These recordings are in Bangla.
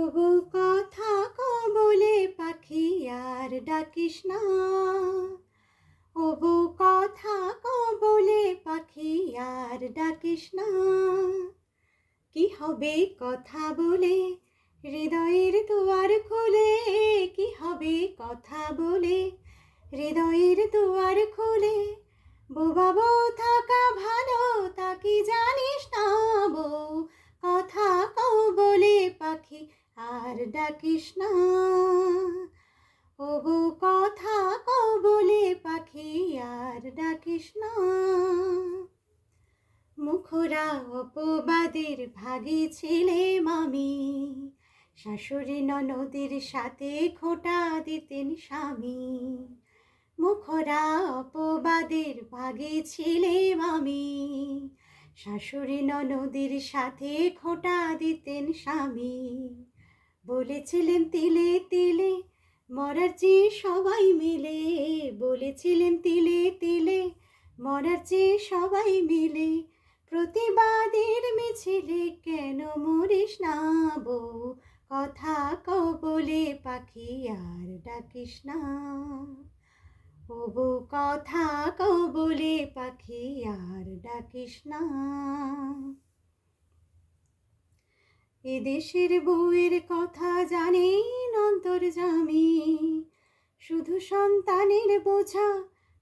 ওগো কথা কও বলে পাখি আর ডাকিস না। ওগো কথা কও বলে পাখি আর ডাকিস না। কি হবে কথা বলে হৃদয়ের দুয়ার খুলে, কি হবে কথা বলে হৃদয়ের দুয়ার খুলে। বোবা বউ থাকা ভালো তা কি জানিস না বউ, কথা কও বলে পাখি আর ডাকিস না। ওগো কথা কও বলে পাখি আর ডাকিস না। মুখরা অপবাদের ভাগী ছিলেম আমি, শাশুড়ি ননদের সাথে খোঁটা দিতেন স্বামী। মুখরা অপবাদের ভাগী ছিলেম আমি, শাশুড়ি ননদের সাথে খোঁটা দিতেন স্বামী। বলেছিলেন তিলে তিলে মরার চেয়ে সবাই মিলে, বলেছিলেন তিলে তিলে মরার চেয়ে সবাই মিলে। প্রতিবাদের মিছিলে কেন মরিস না বউ, কথা কও বলে পাখি আর ডাকিস না। ও বউ কথা কও বলে পাখি আর ডাকিস না। এদেশের বউয়ের কথা জানেন অন্তর্যামী, শুধু সন্তানের বোঝা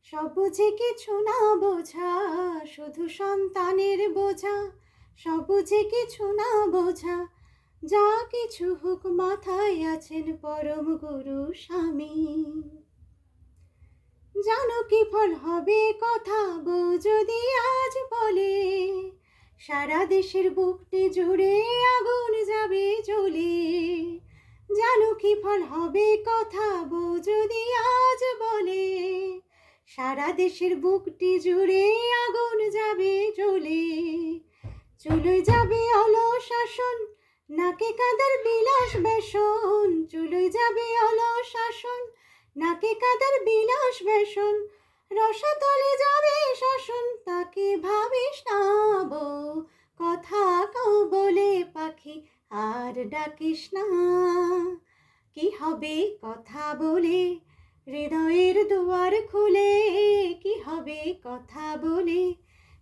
সব বুঝে কিছু না বোঝা। শুধু সন্তানের বোঝা সব বুঝে কিছু না বোঝা। যা কিছু হোক মাথায় আছেন পরম গুরু স্বামী। জানো কি ফল হবে কথা বউ যদি আজ বলে, সারা দেশের বুকটি জুড়ে আগুন যাবে জ্বলে। জানো কি ফল হবে কথা বউ যদি আজ বলে, সারা দেশের বুকটি জুড়ে আগুন যাবে জ্বলে। চুলোয় যাবে অলস শাসন, নাকে কাঁদার বিলাস বেসন। চুলোয় যাবে অলস শাসন, নাকে কাঁদার বিলাস বেসন। রসাতলে যাবে শাসন, তাকে ভাবিস না বউ, কথা কও বলে পাখি আর ডাকিস না। কি হবে কথা বলে হৃদয়ের দুয়ার খুলে, কি হবে কথা বলে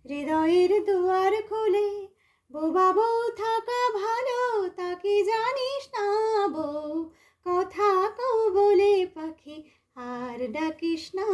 হৃদয়ের দুয়ার খুলে। বোবা বউ থাকা ভালো তা কি জানিস না বউ, কথা কও বলে পাখি আর ডাকিস না।